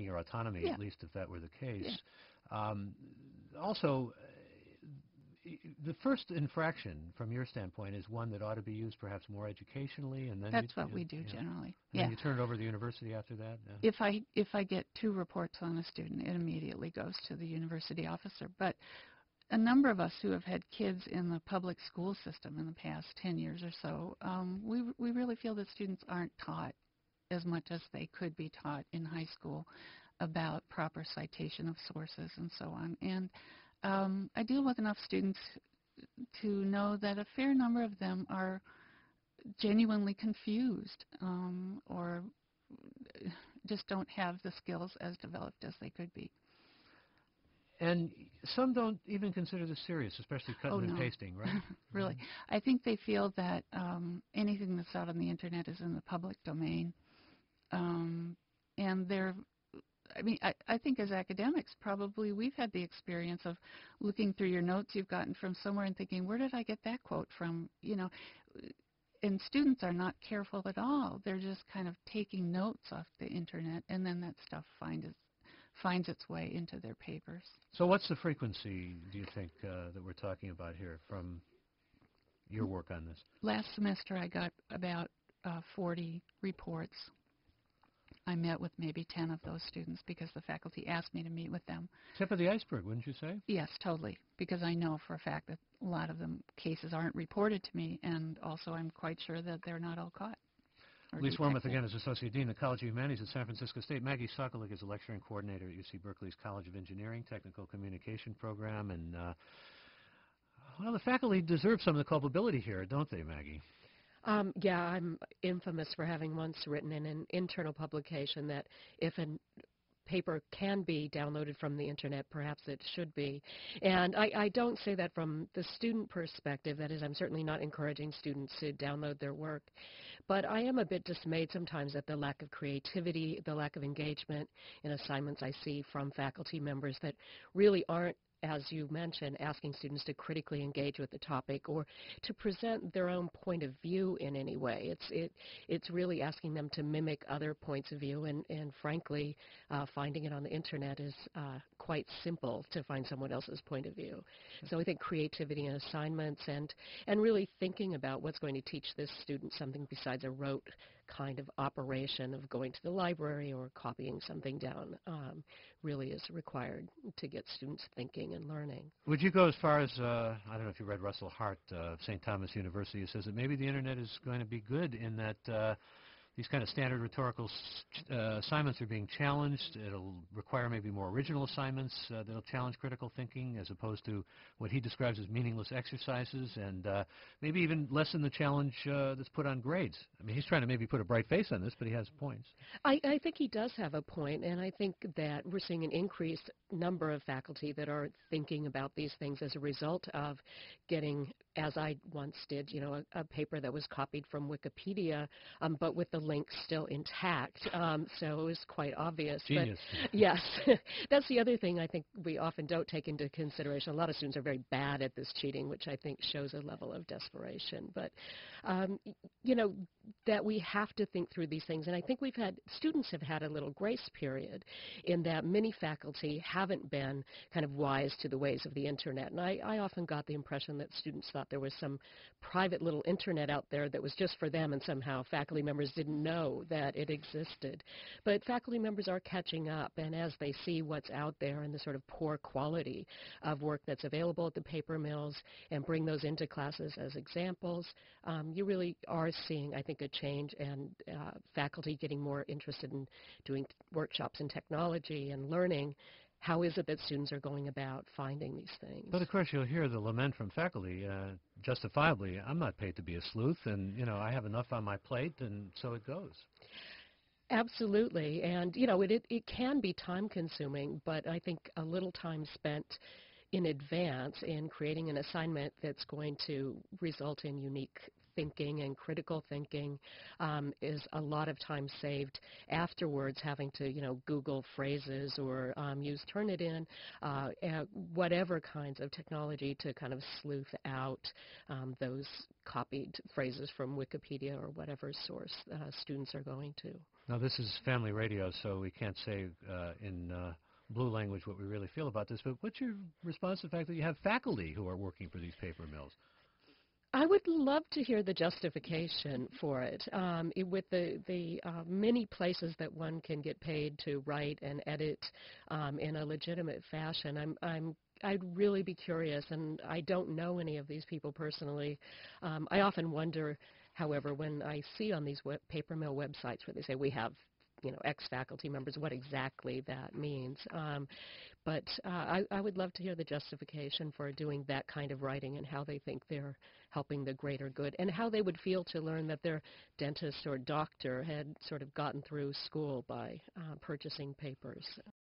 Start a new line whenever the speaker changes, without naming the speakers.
decision-making or autonomy,
Yeah.
at least if that were the case.
Yeah.
Also, the first infraction, from your standpoint, is one that ought to be used perhaps more educationally, and then
That's what we do generally.
And then you turn it over to the university after that?
Yeah. If I get 2 reports on a student, it immediately goes to the university officer. But a number of us who have had kids in the public school system in the past 10 years or so, we really feel that students aren't taught as much as they could be taught in high school about proper citation of sources and so on. And I deal with enough students to know that a fair number of them are genuinely confused or just don't have the skills as developed as they could be.
And some don't even consider this serious, especially cutting and pasting, right?
Really. I think they feel that anything that's out on the internet is in the public domain. And I think as academics, probably we've had the experience of looking through your notes you've gotten from somewhere and thinking, where did I get that quote from? And students are not careful at all. They're just kind of taking notes off the internet, and then that stuff finds its way into their papers.
So what's the frequency, do you think, that we're talking about here from your work on this?
Last semester I got about 40 reports. I met with maybe 10 of those students because the faculty asked me to meet with them.
Tip of the iceberg, wouldn't you say?
Yes, totally, because I know for a fact that a lot of them cases aren't reported to me, and also I'm quite sure that they're not all caught.
Lise Wormuth, again, is Associate Dean of the College of Humanities at San Francisco State. Maggie Sokolow is a lecturing coordinator at UC Berkeley's College of Engineering Technical Communication Program. And, well, the faculty deserve some of the culpability here, don't they, Maggie?
Yeah, I'm infamous for having once written in an internal publication that if a paper can be downloaded from the internet, perhaps it should be. And I don't say that from the student perspective. That is, I'm certainly not encouraging students to download their work. But I am a bit dismayed sometimes at the lack of creativity, the lack of engagement in assignments I see from faculty members that really aren't, as you mentioned, asking students to critically engage with the topic or to present their own point of view in any way. It's really asking them to mimic other points of view, and frankly, finding it on the internet is quite simple to find someone else's point of view. So I think creativity in assignments and really thinking about what's going to teach this student something besides a rote kind of operation of going to the library or copying something down really is required to get students thinking and learning.
Would you go as far as, I don't know if you read Russell Hart of St. Thomas University, who says that maybe the internet is going to be good in that these kind of standard rhetorical assignments are being challenged. It'll require maybe more original assignments that'll challenge critical thinking as opposed to what he describes as meaningless exercises, and maybe even lessen the challenge that's put on grades. I mean, he's trying to maybe put a bright face on this, but he has points.
I think he does have a point, and I think that we're seeing an increased number of faculty that are thinking about these things as a result of getting, as I once did, a paper that was copied from Wikipedia, but with the links still intact, so it was quite obvious.
Genius.
But yes, that's the other thing I think we often don't take into consideration. A lot of students are very bad at this cheating, which I think shows a level of desperation. But, that we have to think through these things, and I think students have had a little grace period in that many faculty haven't been kind of wise to the ways of the internet, and I often got the impression that students thought there was some private little internet out there that was just for them, and somehow faculty members didn't know that it existed. But faculty members are catching up, and as they see what's out there and the sort of poor quality of work that's available at the paper mills and bring those into classes as examples, you really are seeing, I think, a change, and faculty getting more interested in doing workshops in technology and learning. How is it that students are going about finding these things?
But, of course, you'll hear the lament from faculty, justifiably, I'm not paid to be a sleuth, and, I have enough on my plate, and so it goes.
Absolutely, and, it can be time-consuming, but I think a little time spent in advance in creating an assignment that's going to result in unique thinking and critical thinking is a lot of time saved afterwards, having to, Google phrases or use Turnitin, whatever kinds of technology to kind of sleuth out those copied phrases from Wikipedia or whatever source students are going to.
Now, this is family radio, so we can't say in blue language what we really feel about this, but what's your response to the fact that you have faculty who are working for these paper mills?
I would love to hear the justification for it. With the many places that one can get paid to write and edit in a legitimate fashion, I'd really be curious, and I don't know any of these people personally. I often wonder, however, when I see on these paper mill websites where they say we have ex-faculty members, what exactly that means. But I would love to hear the justification for doing that kind of writing and how they think they're helping the greater good, and how they would feel to learn that their dentist or doctor had sort of gotten through school by purchasing papers.